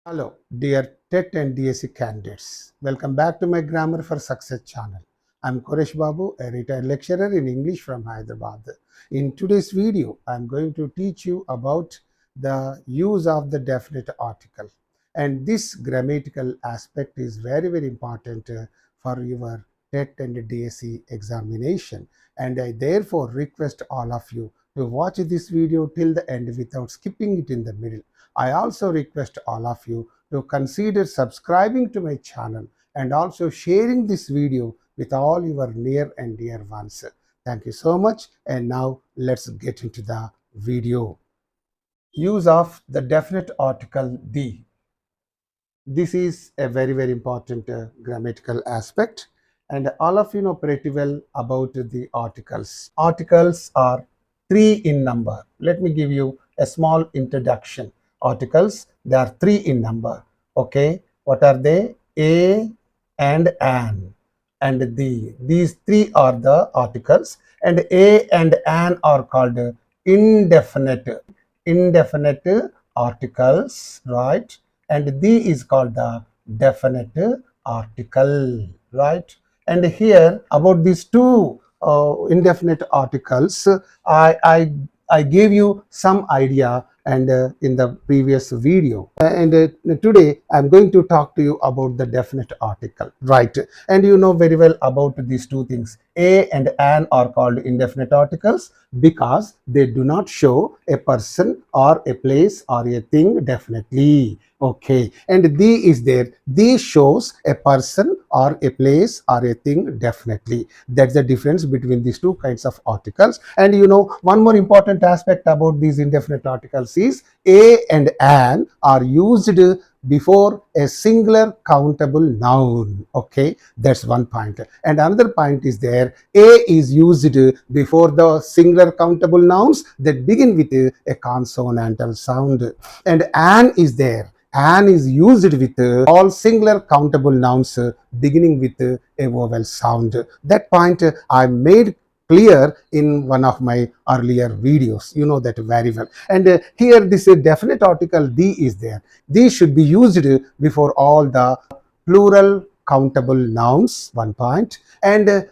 Hello, dear TET and DSC candidates. Welcome back to my Grammar for Success channel. I'm Koresh Babu, a retired lecturer in English from Hyderabad. In today's video, I'm going to teach you about the use of the definite article. And this grammatical aspect is very important for your TET and DSC examination. And I therefore request all of you to watch this video till the end without skipping it in the middle. I also request all of you to consider subscribing to my channel and also sharing this video with all your near and dear ones. Thank you so much, and now let's get into the video. Use of the definite article the. This is a very important grammatical aspect, and all of you know pretty well about the articles. Articles are 3 in number. Let me give you a small introduction. Articles, they are 3 in number. Okay, what are they? A and an and the. These 3 are the articles, and a and an are called indefinite articles, right? And the is called the definite article, right? And here about these two indefinite articles, I gave you some idea and in the previous video, and today I'm going to talk to you about the definite article, right? And you know very well about these two things. A and an are called indefinite articles because they do not show a person or a place or a thing definitely. Okay, and the is there. The shows a person or a place or a thing definitely. That's the difference between these two kinds of articles. And you know, one more important aspect about these indefinite articles is a and an are used before a singular countable noun. Okay, that's one point. And another point is there, a is used before the singular countable nouns that begin with a consonantal sound, and an is there. An is used with all singular countable nouns beginning with a vowel sound. That point I made clear in one of my earlier videos. You know that very well. And here this definite article the is there. The should be used before all the plural countable nouns, one point. And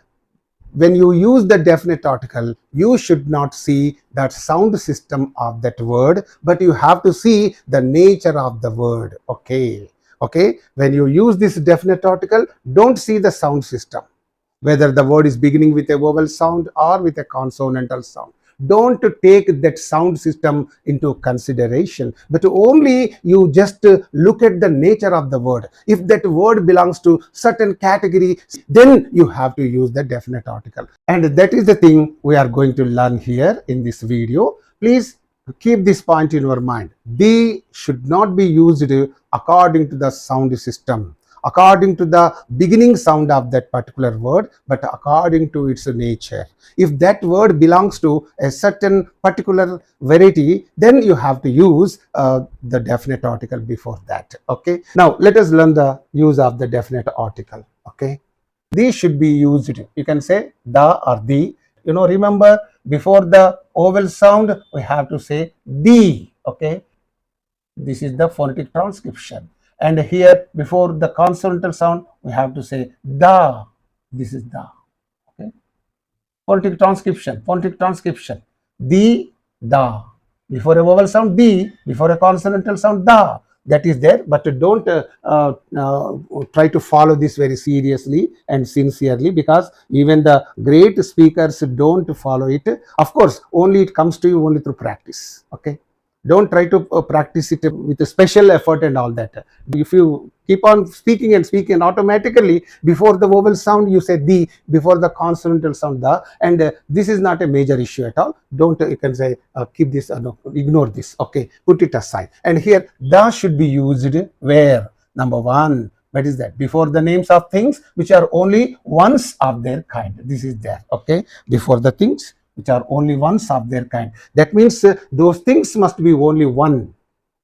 when you use the definite article, you should not see that sound system of that word, but you have to see the nature of the word. Okay, when you use this definite article, don't see the sound system, whether the word is beginning with a vowel sound or with a consonantal sound. Don't take that sound system into consideration, but only you just look at the nature of the word. If that word belongs to certain category, then you have to use the definite article. And that is the thing we are going to learn here in this video. Please keep this point in your mind. The should not be used according to the sound system, according to the beginning sound of that particular word, but according to its nature. If that word belongs to a certain particular variety, then you have to use the definite article before that. Okay, now let us learn the use of the definite article. Okay, these should be used, you can say the or the. You know, remember, before the vowel sound we have to say the. Okay, this is the phonetic transcription. And here before the consonantal sound we have to say the. This is the. Okay, phonetic transcription, the before a vowel sound the, before a consonantal sound the. That is there, but don't try to follow this very seriously and sincerely, because even the great speakers don't follow it. Of course, only it comes to you only through practice. Okay, don't try to practice it with a special effort and all that. If you keep on speaking and speaking, automatically before the vowel sound you say the, before the consonantal sound the, and this is not a major issue at all. Don't, you can say keep this, no, ignore this. Okay, put it aside. And here the should be used where? Number one, what is that? Before the names of things which are only ones of their kind. This is there. Okay, before the things which are only ones of their kind. That means those things must be only one.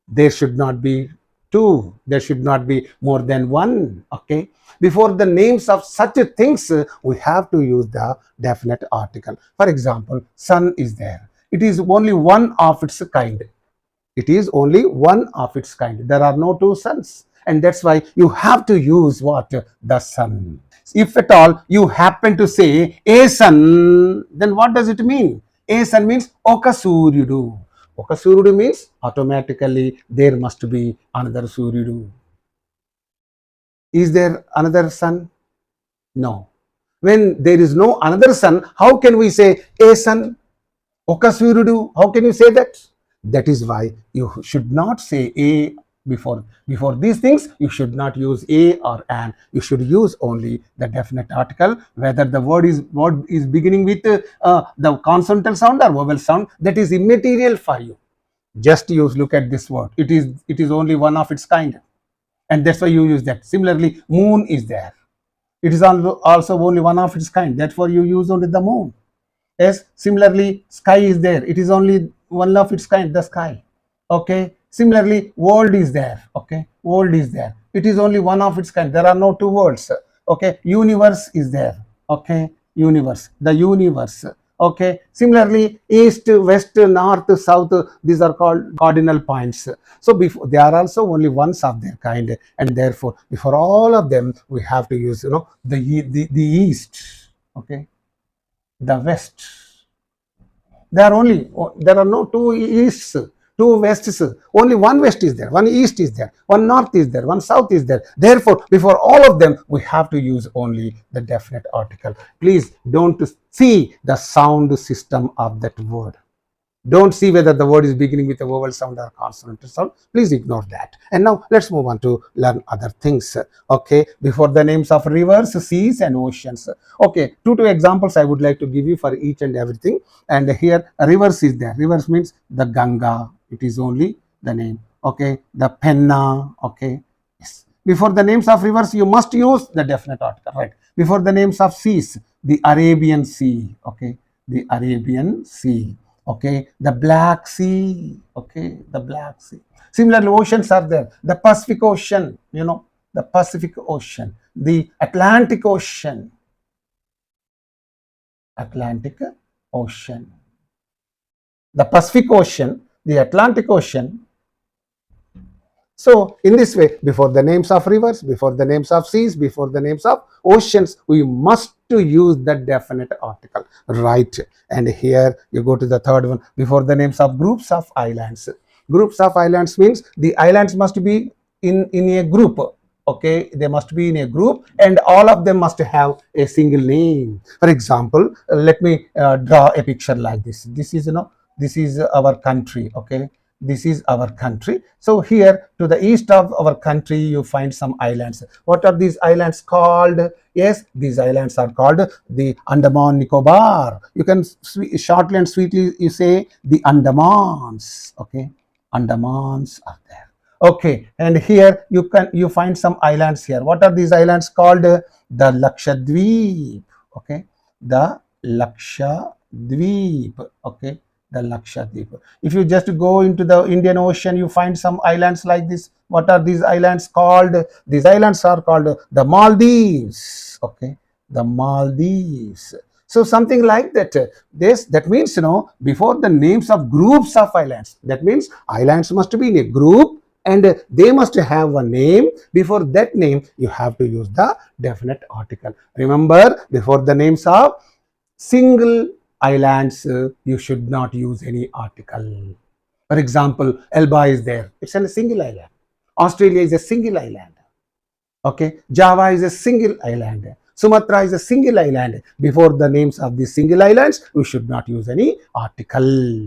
There should not be two. There should not be more than one. Okay, before the names of such things we have to use the definite article. For example, sun is there. It is only one of its kind. It is only one of its kind. There are no two suns. And that's why you have to use what? The sun. If at all you happen to say a sun, then what does it mean? A sun means oka suryudu. Oka suryudu means automatically there must be another suryudu. Is there another sun? No. When there is no another sun, how can we say a sun? Oka suryudu. How can you say that? That is why you should not say a before these things. You should not use a or an. You should use only the definite article, whether the word is beginning with the consonantal sound or vowel sound. That is immaterial for you. Just use, look at this word. It is only one of its kind, and that's why you use that. Similarly, moon is there. It is also only one of its kind. Therefore, you use only the moon. Yes, similarly, sky is there. It is only one of its kind, the sky. Okay. Similarly, world is there. Okay. World is there. It is only one of its kind. There are no two worlds. Okay. Universe is there. Okay. Universe. The universe. Okay. Similarly, east, west, north, south, these are called cardinal points. So they are also only ones of their kind, and therefore, before all of them, we have to use, the east. Okay. The west. There are no two easts, two wests. Only one west is there, one east is there, one north is there, one south is there. Therefore, before all of them, we have to use only the definite article. Please don't see the sound system of that word. Don't see whether the word is beginning with a vowel sound or consonant sound. Please ignore that. And now let's move on to learn other things. Okay, before the names of rivers, seas, and oceans. Okay, two examples I would like to give you for each and everything. And here, rivers is there. Rivers means the Ganga. It is only the name. Okay, the Penna. Okay, yes. Before the names of rivers, you must use the definite article, right? Before the names of seas, the Arabian Sea. Okay, the Arabian Sea. Okay, the Black Sea. Okay, the Black Sea. Similarly, oceans are there. The Pacific Ocean, the Pacific Ocean, the Atlantic Ocean, Atlantic Ocean, the Pacific Ocean, the Atlantic Ocean. So, in this way, before the names of rivers, before the names of seas, before the names of oceans, we must to use the definite article, right? And here you go to the third one, before the names of groups of islands. Groups of islands means the islands must be in a group. Okay, they must be in a group, and all of them must have a single name. For example, let me draw a picture like this. This is our country. Okay, this is our country. So here to the east of our country, you find some islands. What are these islands called? Yes, these islands are called the Andaman Nicobar. You can shortly and sweetly you say the Andamans. Okay, Andamans are there. Okay, and here you find some islands here. What are these islands called? The Lakshadweep. Okay, the Lakshadweep. Okay, the Lakshadweep. If you just go into the Indian Ocean, you find some islands like this. What are these islands called? These islands are called the Maldives. Okay, the Maldives. So something like that. That means, before the names of groups of islands, that means islands must be in a group and they must have a name. Before that name, you have to use the definite article. Remember, before the names of single islands, you should not use any article. For example, Elba is there. It's a single island. Australia is a single island. Okay, Java is a single island. Sumatra is a single island. Before the names of these single islands, we should not use any article.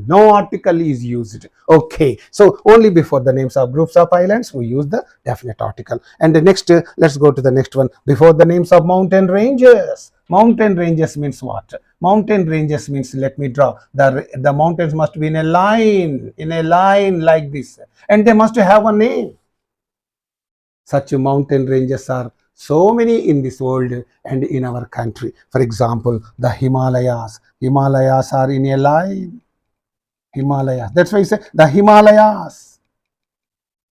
No article is used. Okay, so only before the names of groups of islands, we use the definite article. And the next, let's go to the next one. Before the names of mountain ranges. Mountain ranges means what? Mountain ranges means, let me draw. The mountains must be in a line like this. And they must have a name. Such mountain ranges are so many in this world and in our country. For example, the Himalayas. Himalayas are in a line. Himalayas. That's why you say the Himalayas.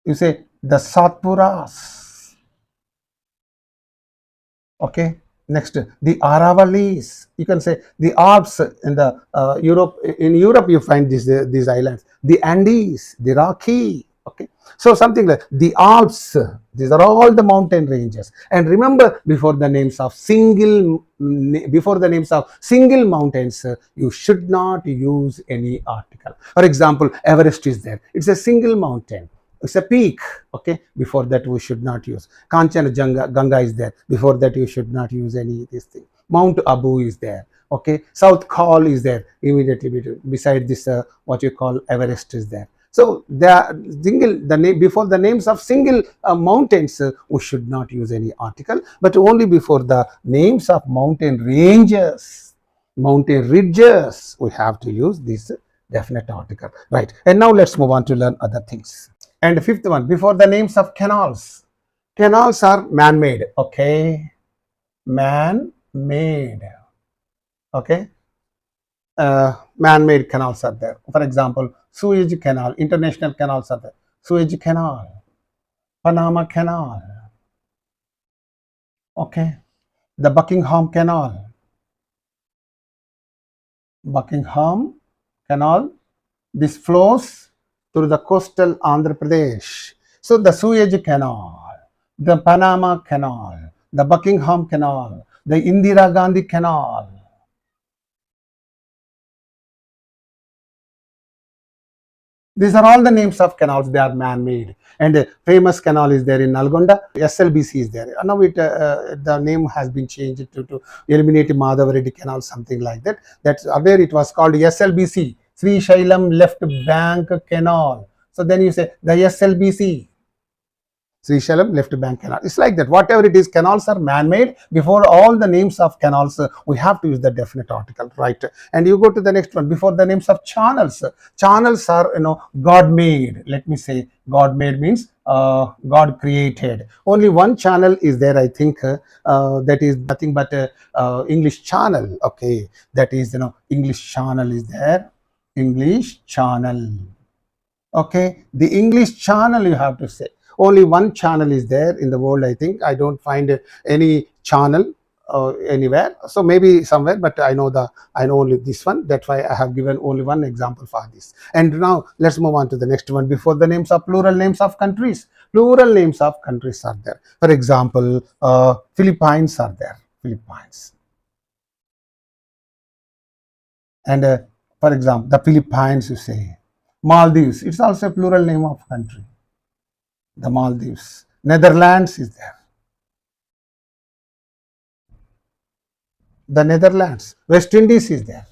You say the Satpuras. Okay. Next, the Aravalis. You can say the Alps in the Europe. In Europe, you find these islands. The Andes, the Rocky. Okay, so something like the Alps. These are all the mountain ranges. And remember, before the names of single mountains, you should not use any article. For example, Everest is there. It's a single mountain. It's a peak. Okay, before that we should not use. Kanchanjunga Ganga is there. Before that you should not use any this thing. Mount Abu is there. Okay, South Col is there. Immediately beside this, what you call Everest is there. So the name before the names of single mountains, we should not use any article, but only before the names of mountain ranges, mountain ridges, we have to use this definite article, right? And now let's move on to learn other things. And fifth one, before the names of canals. Canals are man-made, okay? Man-made, okay? Man-made canals are there. For example, Suez Canal, international canals are there. Suez Canal, Panama Canal, okay? The Buckingham Canal, this flows through the coastal Andhra Pradesh. So the Suez Canal, the Panama Canal, the Buckingham Canal, the Indira Gandhi Canal. These are all the names of canals. They are man-made. And a famous canal is there in Nalgonda. SLBC is there. Now the name has been changed to eliminate Madhavareddy Canal, something like that. That's where it was called SLBC, Sri Shailam Left Bank Canal. So then you say the SLBC, Sri Shailam Left Bank Canal. It's like that. Whatever it is, canals are man-made. Before all the names of canals, we have to use the definite article, right? And you go to the next one. Before the names of channels. Channels are, God-made. Let me say, God-made means God created. Only one channel is there, I think. That is nothing but English channel. Okay, that is, English channel is there. English channel. Okay, the English channel you have to say. Only one channel is there in the world, I think. I don't find any channel anywhere. So maybe somewhere, but I know only this one. That's why I have given only one example for this. And now let's move on to the next one. Before the names of plural names of countries. Plural names of countries are there. For example, Philippines are there. Philippines. And for example, the Philippines, you say. Maldives. It's also a plural name of country. The Maldives. Netherlands is there. The Netherlands. West Indies is there.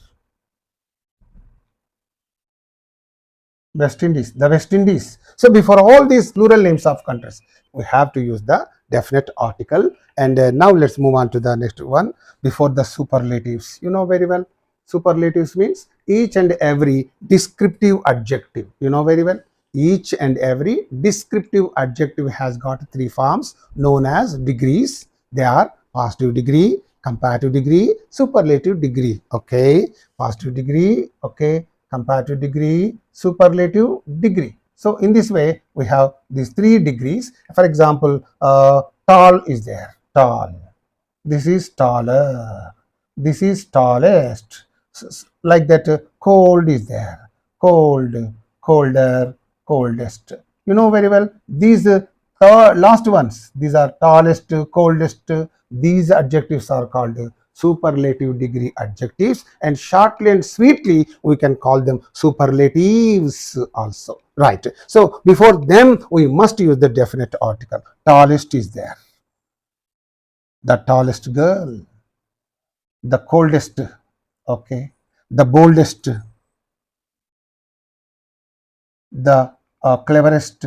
West Indies. The West Indies. So before all these plural names of countries, we have to use the definite article. And now let's move on to the next one. Before the superlatives. You know very well. Superlatives means each and every descriptive adjective. You know very well. Each and every descriptive adjective has got three forms known as degrees. They are positive degree, comparative degree, superlative degree. Okay, positive degree, okay, comparative degree, superlative degree. So in this way, we have these three degrees. For example, tall is there. Tall. This is taller. This is tallest. Like that, cold is there. Cold, colder, coldest. You know very well, these last ones, these are tallest, coldest. These adjectives are called superlative degree adjectives, and shortly and sweetly we can call them superlatives also, right? So before them we must use the definite article. Tallest is there. The tallest girl. The coldest, okay. The boldest. The cleverest.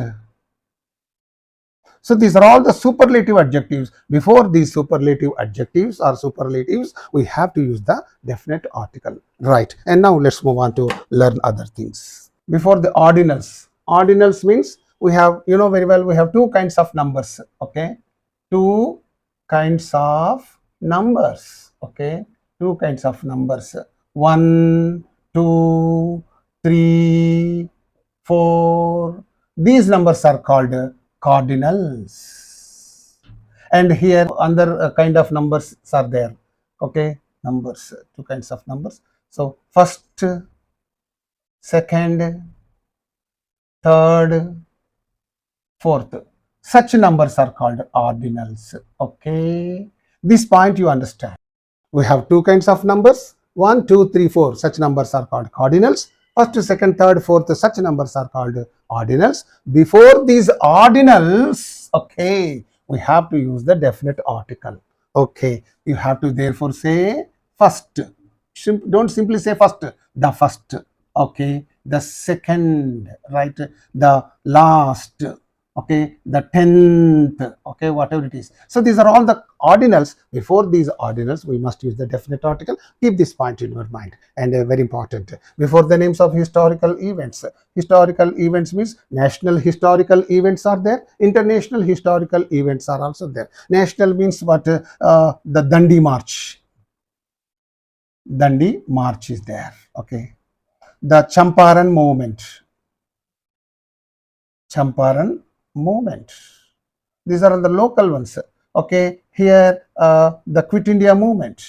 So these are all the superlative adjectives. Before these superlative adjectives or superlatives, we have to use the definite article, right? And now let's move on to learn other things. Before the ordinals. Ordinals means we have, you know very well, we have two kinds of numbers, okay? Two kinds of numbers, okay? Two kinds of numbers. 1, 2, 3, 4. These numbers are called cardinals. And here other kind of numbers are there. Okay, numbers, two kinds of numbers. So first, second, third, fourth, such numbers are called ordinals. Okay, this point you understand. We have two kinds of numbers, 1, 2, 3, 4. Such numbers are called ordinals. First, second, third, fourth, such numbers are called ordinals. Before these ordinals, okay, we have to use the definite article. Okay, you have to therefore say first. Don't simply say first, the first. Okay, the second, right, the last, okay, the 10th, okay, whatever it is. So these are all the ordinals. Before these ordinals, we must use the definite article. Keep this point in your mind, and very important. Before the names of historical events. Historical events means national historical events are there, international historical events are also there. National means what? The Dandi March. Dandi March is there. Okay, the Champaran movement. Champaran movement. These are the local ones. Okay, here the Quit India movement.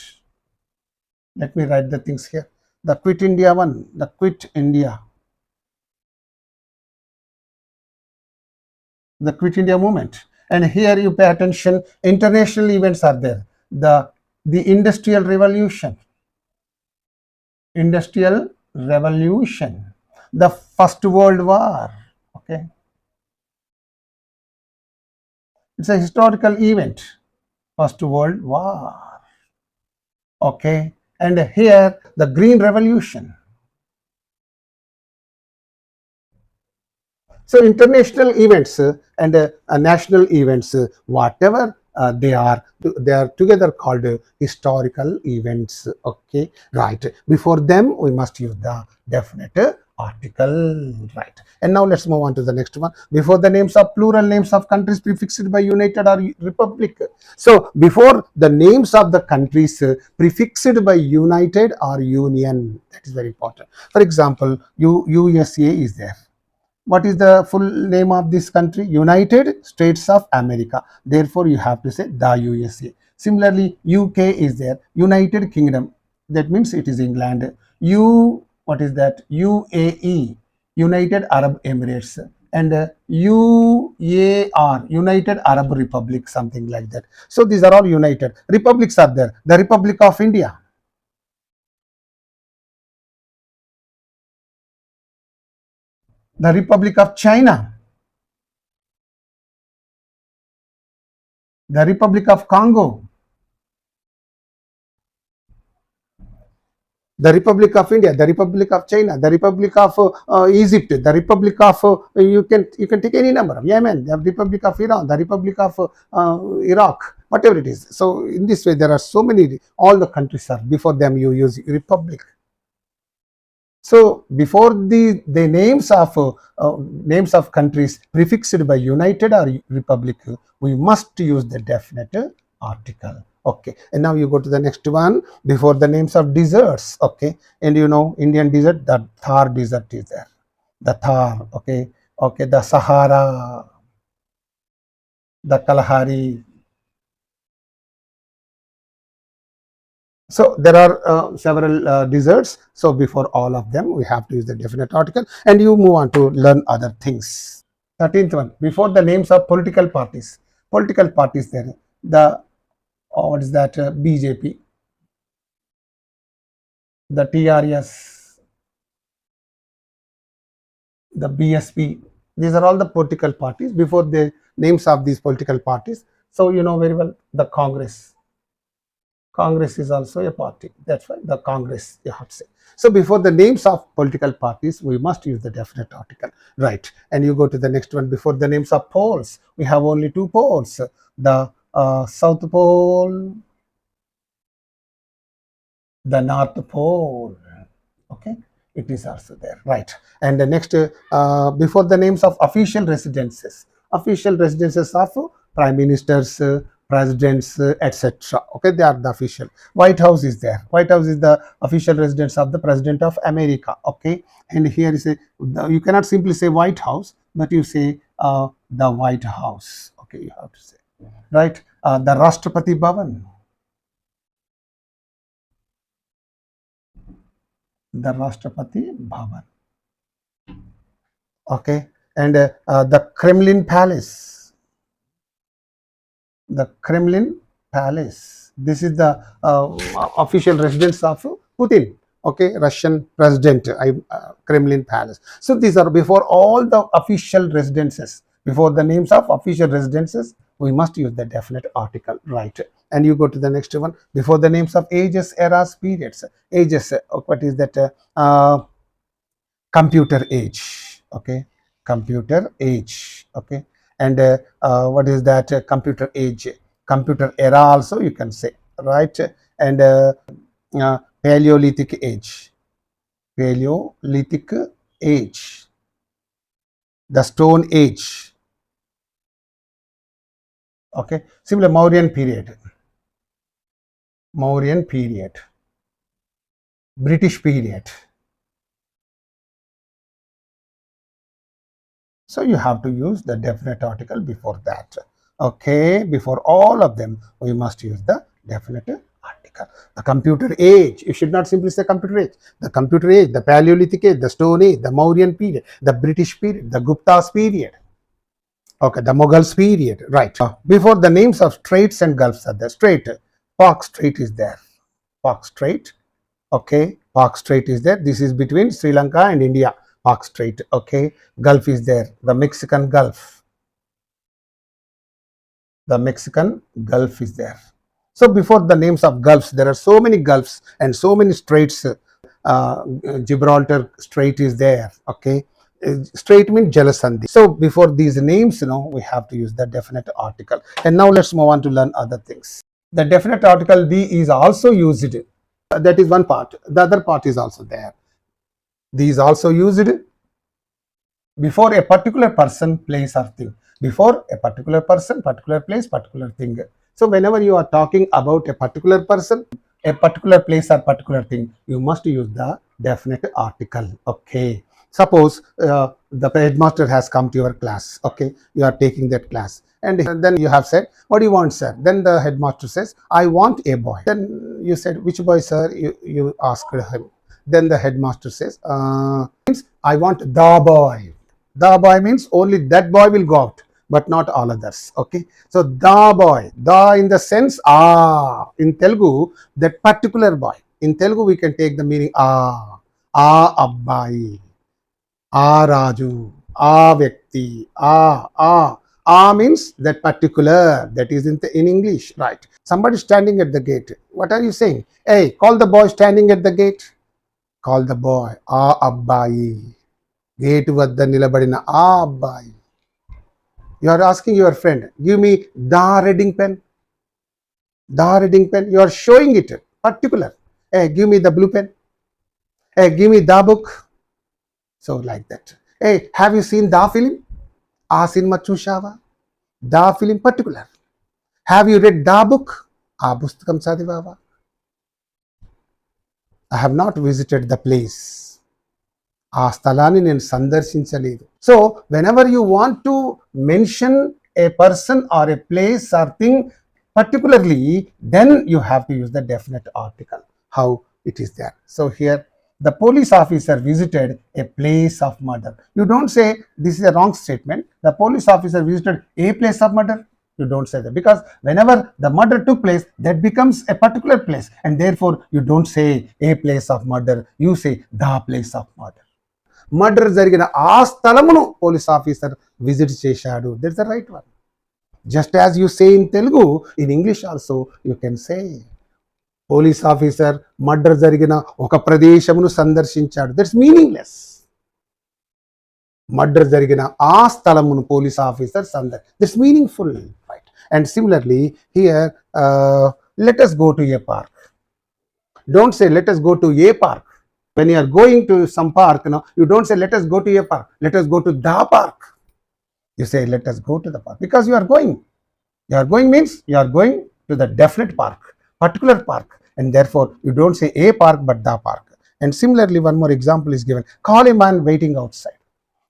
Let me write the things here. The Quit India one, the Quit India. The Quit India movement. And here you pay attention, international events are there. The Industrial Revolution. Industrial Revolution. The First World War. Okay. It's a historical event. First World War. Okay, and here the Green Revolution. So international events and national events, whatever they are together called historical events. Okay, right. Before them, we must use the definite article, right. And now let's move on to the next one. Before the names of plural names of countries prefixed by united or republic. So before the names of the countries prefixed by united or union, that is very important. For example, USA is there. What is the full name of this country? United States of America. Therefore, you have to say the USA. Similarly, UK is there. United Kingdom. That means it is England. What is that? UAE, United Arab Emirates. And UAR, United Arab Republic, something like that. So these are all united. Republics are there. The Republic of India. The Republic of China. The Republic of Congo. The Republic of India, the Republic of China, the Republic of Egypt, the Republic of you can take any number of Yemen, the Republic of Iran, the Republic of Iraq, whatever it is. So in this way, there are so many. All the countries are before them. You use republic. So before the names of countries prefixed by united or republic, we must use the definite article. Okay, and now you go to the next one. Before the names of deserts. Okay, and you know Indian desert, the Thar desert is there. The Thar. Okay, okay, the Sahara, the Kalahari. So there are several deserts. So before all of them, we have to use the definite article, and you move on to learn other things. 13th one. Before the names of political parties. Political parties there. The what is that? BJP, the TRS, the BSP. These are all the political parties. Before the names of these political parties. So you know very well the Congress. Congress is also a party. That's why the Congress you have to say. So before the names of political parties, we must use the definite article, right? And you go to the next one. Before the names of poles, we have only two poles: the South Pole, the North Pole. Okay, it is also there, right? And the next, before the names of official residences of prime ministers, presidents, etc. Okay, they are the official. White House is there. White House is the official residence of the President of America. Okay, and here is you cannot simply say White House, but you say the White House. Okay, you have to say. right? The Rashtrapati Bhavan, the Rashtrapati Bhavan, okay, and the Kremlin Palace, the Kremlin Palace. This is the official residence of Putin. Okay, Russian president, Kremlin Palace. So these are before all the official residences. Before the names of official residences, we must use the definite article, right? And you go to the next one. Before the names of ages, eras, periods. Ages, what is that? Computer age, okay, computer age, okay, and what is that? Computer age, computer era also you can say, right? And Paleolithic age, Paleolithic age, the Stone Age, okay. Similar, Mauryan period, Mauryan period, British period. So you have to use the definite article before that. Okay, before all of them, we must use the definite article. The computer age, you should not simply say computer age. The computer age, the Paleolithic age, the Stone Age, the Mauryan period, the British period, the Gupta's period. Okay, the Mughals period, right. Before the names of straits and gulfs are there. Strait, Park Strait is there. Park Strait, okay, Park Strait is there. This is between Sri Lanka and India. Park Strait, okay. Gulf is there, the Mexican Gulf, the Mexican Gulf is there. So before the names of gulfs, there are so many gulfs and so many straits. Gibraltar Strait is there, okay. Strait means Jalasandhi. So before these names, we have to use the definite article. And now let's move on to learn other things. The definite article the is also used. That is one part. The other part is also there. These also used before a particular person, place, or thing. Before a particular person, particular place, particular thing. So whenever you are talking about a particular person, a particular place, or particular thing, you must use the definite article. Okay. Suppose the headmaster has come to your class. Okay, you are taking that class, and then you have said, "What do you want, sir?" Then the headmaster says, "I want a boy." Then you said, "Which boy, sir?" You asked him. Then the headmaster says, "I want the boy." The boy means only that boy will go out, but not all others. Okay. So the boy, the in the sense in Telugu, that particular boy. In Telugu, we can take the meaning abbai, Raju, Vyakti, means that particular, that is in English, right? Somebody standing at the gate. What are you saying? Hey, call the boy standing at the gate. Call the boy, abbai. Gate vadda nilabadina abbai. You are asking your friend, give me the reading pen. The reading pen. You are showing it particular. Hey, give me the blue pen. Hey, give me the book. So like that. Hey, have you seen the film? Cinema chushava. The film particular. Have you read the book? Pustakam chadivaava. I have not visited the place. ఆ స్థలాన్ని నేను సందర్శించలేదు. So whenever you want to mention a person or a place or thing particularly, then you have to use the definite article. How it is there. So here, the police officer visited a place of murder. You don't say this is a wrong statement. The police officer visited a place of murder. You don't say that, because whenever the murder took place, that becomes a particular place, and therefore you don't say a place of murder. You say the place of murder. Murder జరిగిన ఆ స్థలమును police officer visit చేశాడు. That's the right one. Just as you say in Telugu, in English also you can say police officer murder జరిగిన ఒక ప్రదేశమును సందర్శించాడు. That's meaningless. Murder జరిగిన ఆ స్థలమును police officer that's meaningful, right? And similarly here, let us go to a park. Don't say let us go to a park. When you are going to some park, you don't say let us go to a park. Let us go to the park. You say let us go to the park, because you are going. You are going means you are going to the definite park, particular park, and therefore you don't say a park but the park. And similarly, one more example is given. Call a man waiting outside.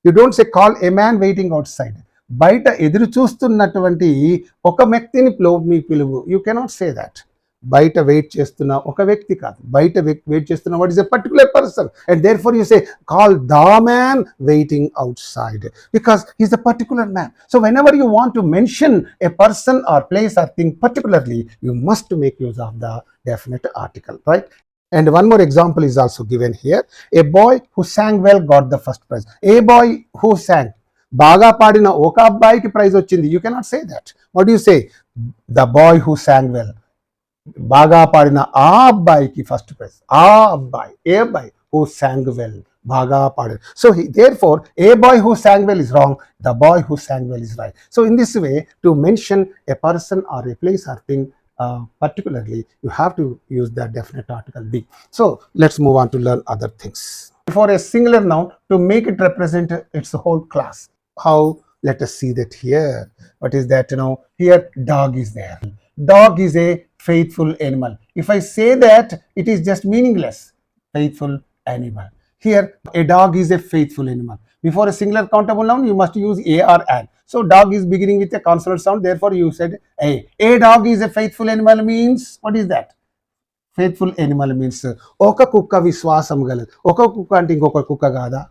You don't say call a man waiting outside, బయట ఎదురు చూస్తున్నటువంటి ఒక వ్యక్తిని పిలువు. You cannot say that. బయట wait చేస్తున్న ఒక వ్యక్తి కాదు, బయట వెయిట్ చేస్తున్న what is a particular person, and therefore you say call the man waiting outside, because he's a particular man. So whenever you want to mention a person or place or thing particularly, you must make use of the definite article, right? And one more example is also given here. A boy who sang well got the first prize. A boy who sang, బాగా పాడిన ఒక అబ్బాయికి praise వచ్చింది. You cannot say that. What you say? The boy who sang well, బాగా పాడిన ఆ అబ్బాయికి first prize. ఆ అబ్బాయి, ఏ అబ్బాయి? హూ sang well, బాగా పాడారు. So therefore a boy who sang well is wrong, the boy who sang well is right. So in this way, to mention a person or a place or thing particularly, you have to use the definite article be. So let's move on to learn other things. For a singular noun, to make it represent its whole class, how? Let us see that here. What is that? Here dog is there. Dog is a faithful animal. If I say that, it is just meaningless. Faithful animal. Here a dog is a faithful animal. Before a singular countable noun, you must use a or an. So dog is beginning with a consonant sound, therefore you said a. A dog is a faithful animal means, what is that? Faithful animal means oka kukka viswasam galadu. Oka kukka ante inkoka kukka kada?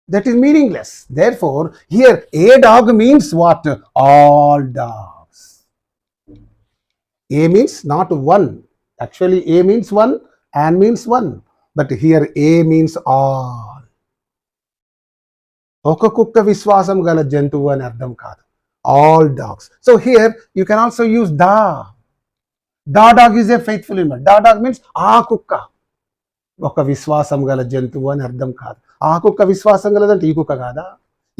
That is meaningless. Therefore here a dog means what? All dogs. A means not one. Actually a means one, and means one, but here a means all. ఒక కుక్క విశ్వాసం గల జంతువు అని అర్థం కాదు. All dogs. So here you can also use the. The dog is a faithful animal. The dog means ఆ కుక్క ఒక విశ్వాసం గల జంతువు అని అర్థం కాదు. ఆ కుక్క విశ్వాసం గలదంటే ఈ కుక్క కాదా?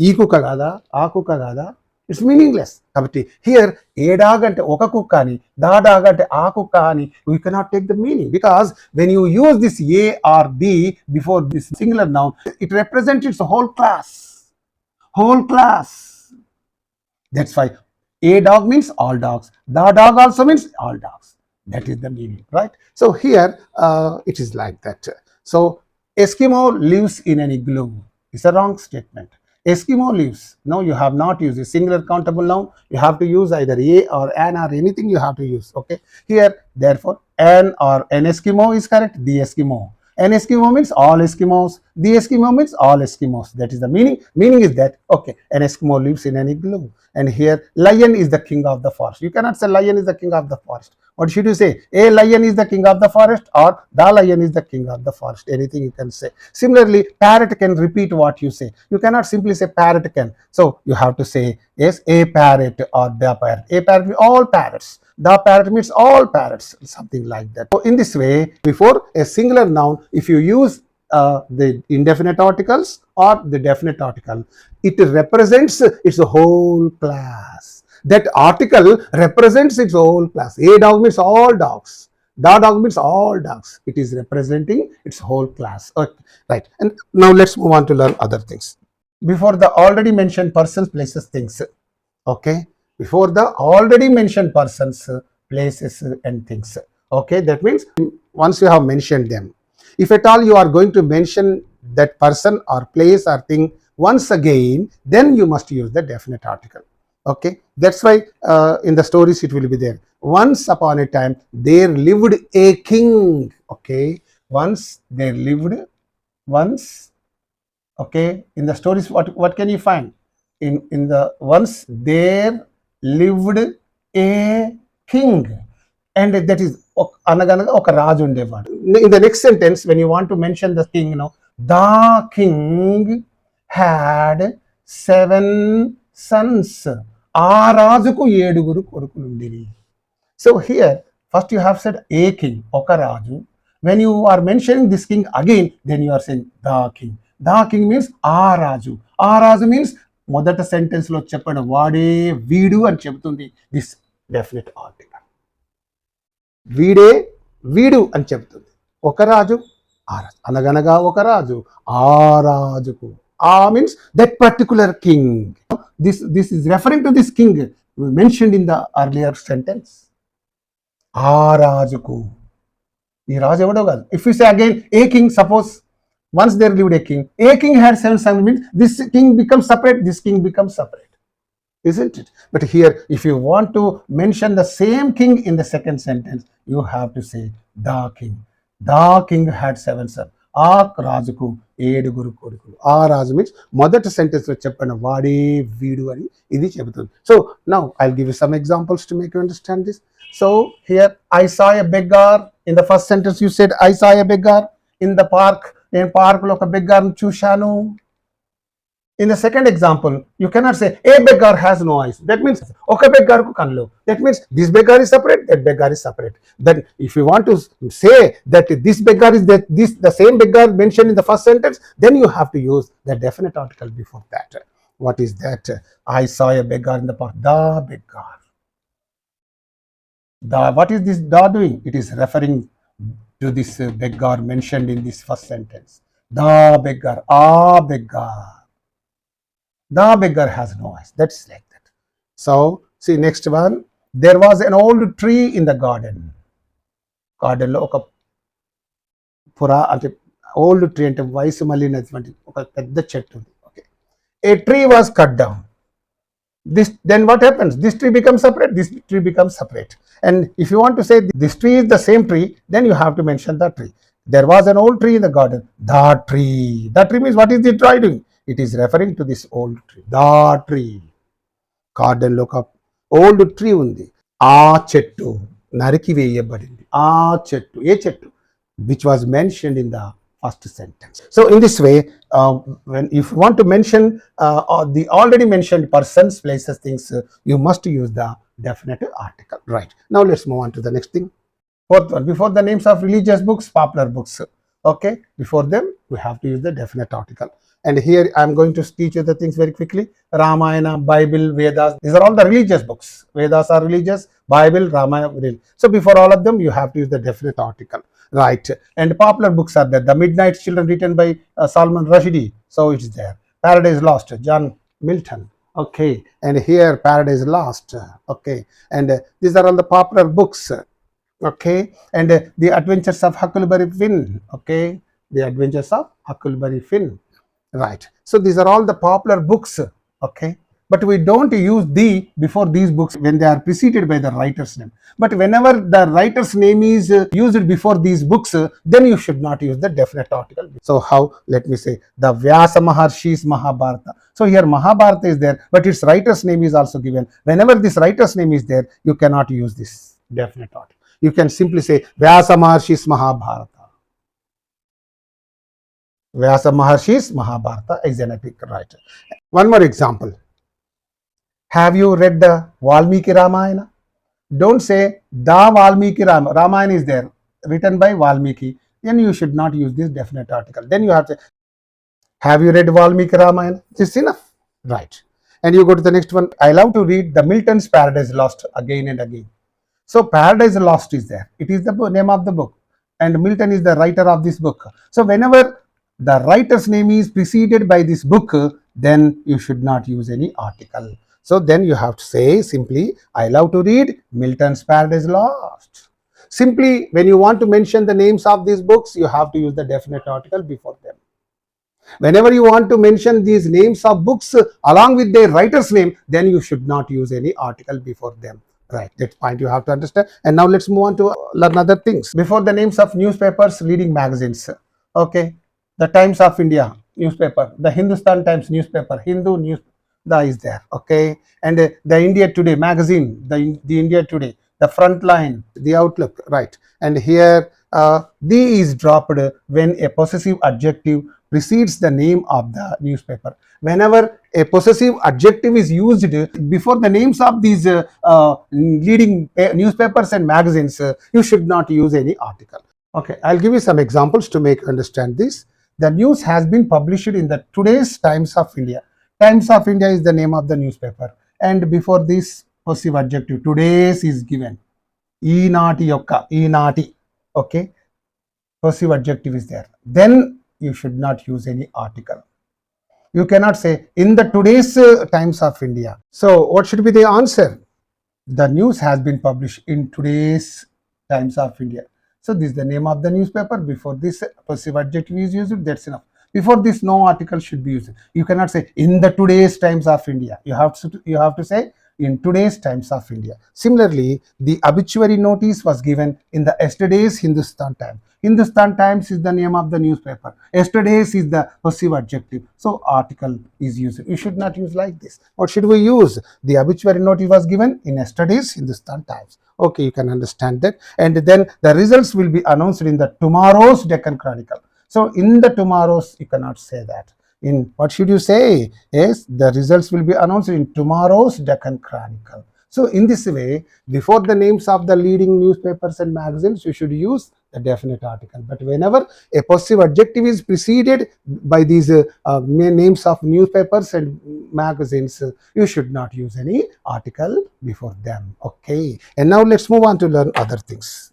ఈ కుక్క కాదా? ఆ కుక్క కాదా? It's meaningless. కాబట్టి హియర్ ఏ డాగ్ అంటే ఒక కుక్క అని, దా డాగ్ అంటే ఆ కుక్క అని, you cannot take the meaning, because when you use this a or the before this singular noun, it represents its whole class. Whole class. That's why a dog means all dogs. The dog also means all dogs. That is the meaning, right? So here it is like that. So Eskimo lives in an igloo. It's a wrong statement. Eskimo lives. No, you have not used a singular countable noun. You have to use either a or an or anything you have to use. Okay. Here, therefore, an or an Eskimo is correct. The Eskimo. An Eskimo means all Eskimos. The Eskimo means all Eskimos. That is the meaning. Meaning is that, okay, an Eskimo lives in an igloo. And here, lion is the king of the forest. You cannot say lion is the king of the forest. What should you say? A lion is the king of the forest, or the lion is the king of the forest. Anything you can say. Similarly, parrot can repeat what you say. You cannot simply say parrot can. So you have to say, yes, a parrot or the parrot. A parrot means all parrots. The parrot means all parrots, something like that. So in this way, before a singular noun, if you use the indefinite articles or the definite article, it represents its whole class. That article represents its whole class. A dog means all dogs. The dog means all dogs. It is representing its whole class. Okay, right. And now let's move on to learn other things. Before the already mentioned persons, places, things. Okay. Before the already mentioned persons, places and things. Okay, that means once you have mentioned them, if at all you are going to mention that person or place or thing once again, then you must use the definite article. Okay, that's why in the stories it will be there. Once upon a time there lived a king. Okay, once there lived, once. Okay, in the stories what can you find? In the once there lived a king, and that is అనగనగా ఒక రాజు ఉండేవాడు. In the next sentence, when you want to mention the king, the king had 7 sons. ఆ రాజుకు 7 కొడుకులు ఉండేవి. So here first you have said a king, ఒక రాజు. When you are mentioning this king again, then you are saying the king. The king means ఆ రాజు. ఆ రాజు means మొదట sentence లో చెప్పడం వాడే వీడు అని చెబుతుంది దిస్ డెఫినెట్ ఆర్టికల్. వీడే వీడు అని చెబుతుంది. ఒక రాజు, ఆ రాజు, అనగనగా ఒక రాజు, ఆ రాజుకు. ఆ means that particular king. This is referring to this king mentioned in the earlier sentence. ఆ రాజుకు. ఈ రాజు ఎవడో కాదు. If you say again a king, suppose once there lived a king. A king had 7 sons, means this king becomes separate, this king becomes separate, isn't it? But here, if you want to mention the same king in the second sentence, you have to say the king. The king had 7 sons. ఆ రాజుకు 7 కొడుకులు. ఆ రాజు means మొదటి sentence లో చెప్పిన వాడే వీడు అని ఇది చెబుతుంది. So now I give you some examples to make you understand this. So here I saw a beggar. In the first sentence you said I saw a beggar in the park. నేను park లో ఒక బెగ్గార్ని చూశాను. In the second example, you cannot say a beggar has no eyes. That means oka beggar ku kanlu. That means this beggar is separate, that beggar is separate. Then if you want to say that this beggar is the same beggar mentioned in the first sentence, then you have to use the definite article before that. What is that? I saw a beggar in the park. The beggar. What is this the doing? It is referring to this beggar mentioned in this first sentence. The beggar, a beggar. The beggar has no eyes. That's like that. So, see next one. There was an old tree in the garden. Garden lo oka pura ante old tree ante vayasu mallinatvanti oka pedda chettu undi. Okay. A tree was cut down. Then what happens? This tree becomes separate. This tree becomes separate. And if you want to say this tree is the same tree, then you have to mention the tree. There was an old tree in the garden. The tree. The tree means what is the tree doing? It is referring to this old tree. The tree. Garden లో ఒక old tree ఉంది. ఆ చెట్టు నరికి వేయబడింది. ఆ చెట్టు ఏ చెట్టు? Which was mentioned in the first sentence. So in this way, when if you want to mention the already mentioned persons, places, things, you must use the definite article. Right. Now let's move on to the next thing. Fourth one, before the names of religious books, popular books. Okay, before them we have to use the definite article. And here I am going to teach you the things very quickly. Ramayana, Bible, Vedas, these are all the religious books. Vedas are religious, Bible, Ramayana. So before all of them, you have to use the definite article. Right. And popular books are there. The Midnight Children, written by Salman Rushdie. So it's there. Paradise Lost, John Milton. Okay. And here Paradise Lost. Okay. And these are all the popular books. Okay. And The Adventures of Huckleberry Finn. Okay. The Adventures of Huckleberry Finn. Right. So these are all the popular books. Okay. But we don't use the before these books when they are preceded by the writer's name. But whenever the writer's name is used before these books, then you should not use the definite article. So how? Let me say the Vyasa Maharshi's Mahabharata. So here Mahabharata is there, but its writer's name is also given. Whenever this writer's name is there, you cannot use this definite article. You can simply say Vyasa Maharshi's Mahabharata. Vyasa Maharshi's Mahabharata is an epic writer. One more example. Have you read the Valmiki Ramayana? Don't say the Valmiki Ramayana is there, written by Valmiki. Then you should not use this definite article. Then you have to, have you read Valmiki Ramayana? This is enough. Right. And you go to the next one. I love to read the Milton's Paradise Lost again and again. So Paradise Lost is there. It is the name of the book. And Milton is the writer of this book. So whenever the writer's name is preceded by this book, then you should not use any article. So then you have to say simply, I love to read Milton's Paradise Lost. Simply, when you want to mention the names of these books, you have to use the definite article before them. Whenever you want to mention these names of books along with their writer's name, then you should not use any article before them. Right, that point you have to understand. And now let's move on to learn other things. Before the names of newspapers, leading magazines. Okay, the Times of India newspaper, the Hindustan Times newspaper, Hindu news, the is there. Okay, and the India Today magazine, the India Today, the Frontline, the Outlook. Right, and here the is dropped when a possessive adjective precedes the name of the newspaper. Whenever a possessive adjective is used before the names of these leading newspapers and magazines, you should not use any article. Okay, I'll give you some examples to make you understand this. The news has been published in the today's Times of India. Times of India is the name of the newspaper. And before this possessive adjective, today's is given. Eenati yokka, eenati. Okay, possessive adjective is there. Then you should not use any article. You cannot say in the today's Times of India. So what should be the answer? The news has been published in today's Times of India. So this is the name of the newspaper. Before this possessive adjective is used, that's enough. Before this, no article should be used. You cannot say in the today's times of India. You have to say in today's times of India. Similarly, the obituary notice was given in the yesterday's Hindustan Times. Hindustan Times is the name of the newspaper. Yesterday's is the possessive adjective. So article is used. You should not use like this. What should we use? The obituary notice was given in yesterday's Hindustan Times. Okay, you can understand that. And then the results will be announced in the tomorrow's Deccan Chronicle. So in the tomorrow's, you cannot say that. In what should you say? Yes, the results will be announced in tomorrow's Deccan Chronicle. So in this way, before the names of the leading newspapers and magazines, you should use the definite article. But whenever a possessive adjective is preceded by these names of newspapers and magazines, you should not use any article before them. Okay. And now let's move on to learn other things.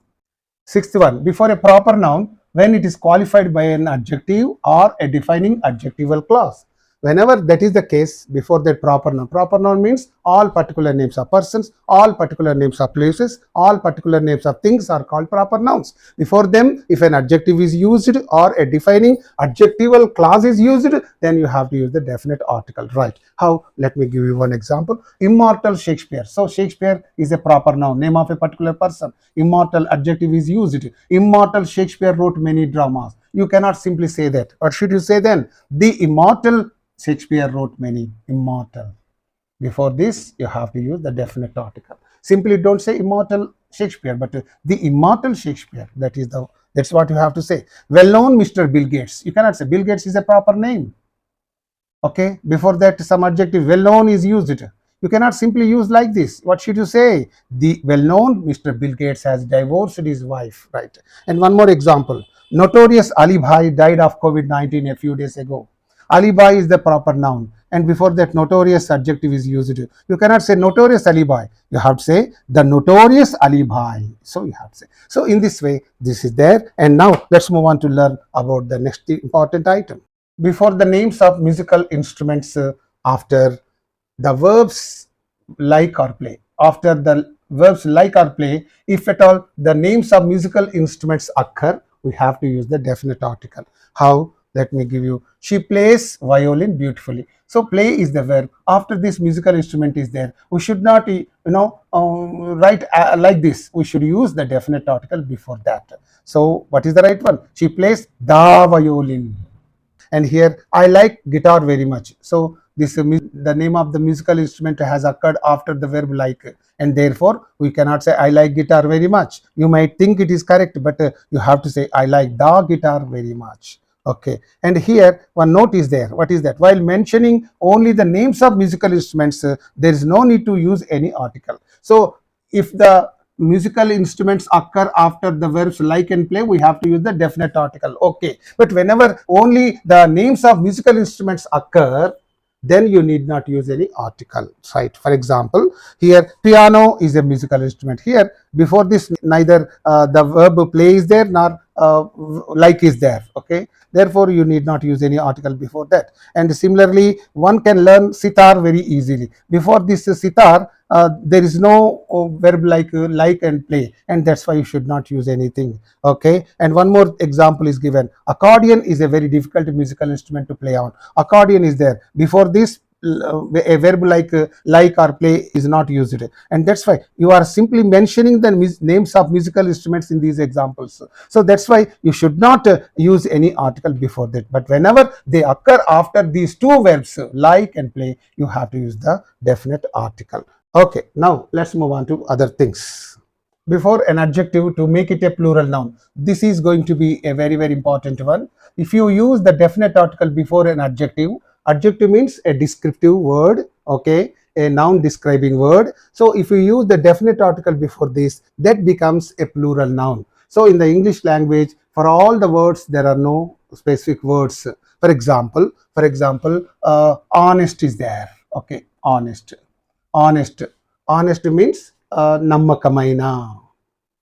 Sixth one, before a proper noun, when it is qualified by an adjective or a defining adjectival clause. Whenever that is the case, before that proper noun means all particular names of persons, all particular names of places, all particular names of things are called proper nouns. Before them, if an adjective is used or a defining adjectival clause is used, then you have to use the definite article, right? How? Let me give you one example. Immortal Shakespeare. So Shakespeare is a proper noun, name of a particular person. Immortal adjective is used. Immortal Shakespeare wrote many dramas. You cannot simply say that. What should you say then? The immortal Shakespeare wrote many. Immortal. Before this, you have to use the definite article. Simply don't say immortal Shakespeare, but the immortal Shakespeare. That's what you have to say. Well-known Mr. Bill Gates. You cannot say Bill Gates is a proper name. Okay. Before that, some adjective well-known is used. You cannot simply use like this. What should you say? The well-known Mr. Bill Gates has divorced his wife. Right. And one more example. Notorious Ali Bhai died of COVID-19 a few days ago. Ali Bhai is the proper noun, and before that notorious adjective is used. You cannot say notorious Ali Bhai. You have to say the notorious Ali Bhai. So you have to say. So in this way, this is there. And now let's move on to learn about the next important item. Before the names of musical instruments, after the verbs like or play. After the verbs like or play, if at all the names of musical instruments occur, we have to use the definite article. How? Let me give you. She plays violin beautifully. So play is the verb. After this musical instrument is there, we should not write like this. We should use the definite article before that. So what is the right one? She plays the violin. And here I like guitar very much. So this the name of the musical instrument has occurred after the verb like, and therefore we cannot say I like guitar very much. You might think it is correct, but you have to say I like the guitar very much. Okay, and here one note is there. What is that? While mentioning only the names of musical instruments, there is no need to use any article. So if the musical instruments occur after the verbs like and play, we have to use the definite article. Okay, but whenever only the names of musical instruments occur, then you need not use any article, right? For example, here piano is a musical instrument. Here before this, neither the verb play is there nor like is there. Okay, therefore you need not use any article before that. And similarly, one can learn sitar very easily. Before this sitar, there is no verb like and play, and that's why you should not use anything. Okay, and one more example is given. Accordion is a very difficult musical instrument to play on. Accordion is there. Before this, a verb like or play is not used, and that's why you are simply mentioning the names of musical instruments in these examples. So that's why you should not use any article before that. But whenever they occur after these two verbs like and play, you have to use the definite article. Okay, now let's move on to other things. Before an adjective, to make it a plural noun, this is going to be a very, very important one. If you use the definite article before an adjective, adjective means a descriptive word, okay, a noun describing word. So if you use the definite article before this, that becomes a plural noun. So in the English language, for all the words, there are no specific words. For example, honest is there. Okay, honest means nammakamayna.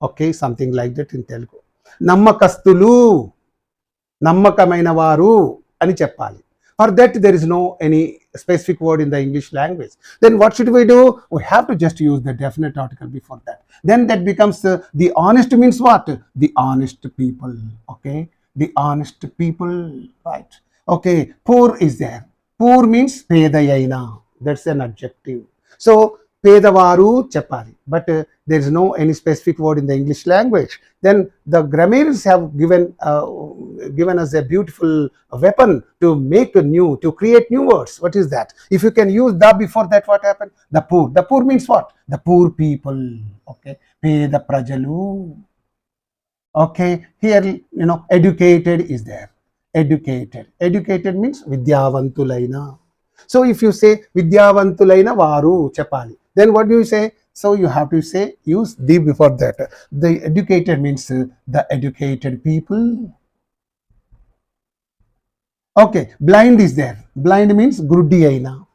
Okay, something like that in Telugu. Nammakastulu, nammakamayna varu ani cheppali. For that, there is no any specific word in the English language. Then what should we do? We have to just use the definite article before that. Then that becomes the honest means what? The honest people. Okay, the honest people, right? Okay, poor is there. Poor means pedayaina. That's an adjective. So pedavaru chepali, but there is no any specific word in the English language. Then the grammarians have given us a beautiful weapon to make a new, to create new words. What is that? If you can use the before that, what happened? The poor. The poor means what? The poor people. Okay, peda prajalu. Okay, here educated is there. Educated means vidyavantulaina. So if you say vidyavantulaina varu chepali, then what do you say? So you have to say, use the before that. The educated means the educated people. Okay, blind is there. Blind means gruddi aina.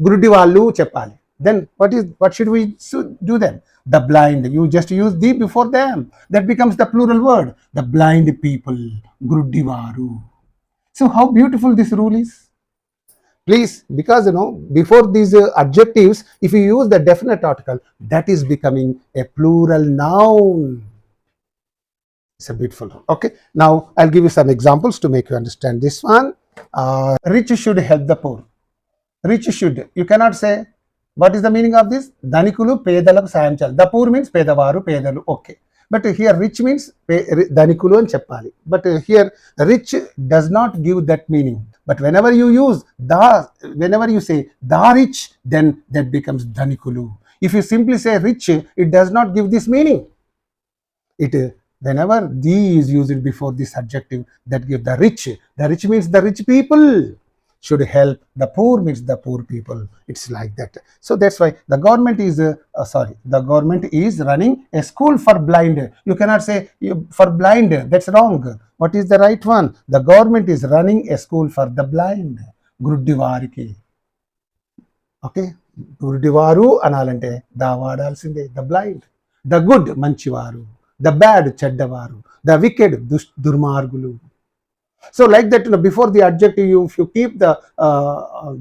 Gruddi vallu chepali. Then what should we do then? The blind. You just use the before them. That becomes the plural word. The blind people. Gruddi varu. So how beautiful this rule is. Please, because before these adjectives, if you use the definite article, that is becoming a plural noun. It's a beautiful. Okay, now I'll give you some examples to make you understand this one. Rich should help the poor. Rich should. You cannot say, what is the meaning of this? Dhanikulu pedalaku sayam chal. The poor means pedavaru pedalu. Okay, but here rich means dhanikulu and cheppali. But here rich does not give that meaning. But whenever you use the, whenever you say the rich, then that becomes dhanikulu. If you simply say rich, it does not give this meaning. It whenever the is used before this adjective, that gives the rich. The rich means the rich people should help. The poor means the poor people. It's like that. So that's why the government is the government is running a school for blind. You cannot say for blind. That's wrong. What is the right one? The government is running a school for the blind. Gruddivariki. Okay, Gurdivaru analante the vaadalsinde. The blind. The good manchivaru. The bad cheddavaru. The wicked durmargulu. So like that, before the adjective, if you keep the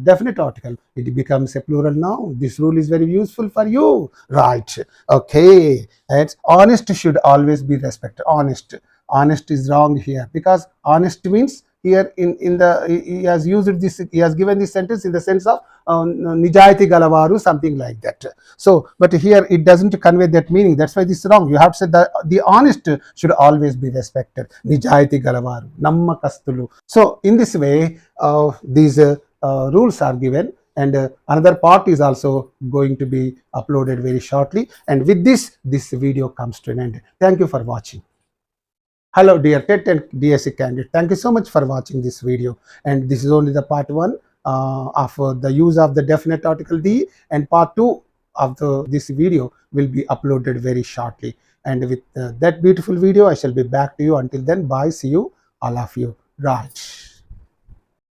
definite article, it becomes a plural noun. This rule is very useful for you, right? Okay, and honest should always be respected. Honest is wrong here, because honest means here in the, he has used this, he has given this sentence in the sense of nijayati galavaru, something like that. So but here it doesn't convey that meaning. That's why this is wrong. You have to say that the honest should always be respected. Nijayati galavaru, nammakastulu. So in this way these rules are given, and another part is also going to be uploaded very shortly. And with this video comes to an end. Thank you for watching. Hello dear TET and DSC candidate, thank you so much for watching this video. And this is only the part 1 of the use of the definite article the, and part 2 of this video will be uploaded very shortly. And with that beautiful video, I shall be back to you. Until then, bye, see you, all of you, right.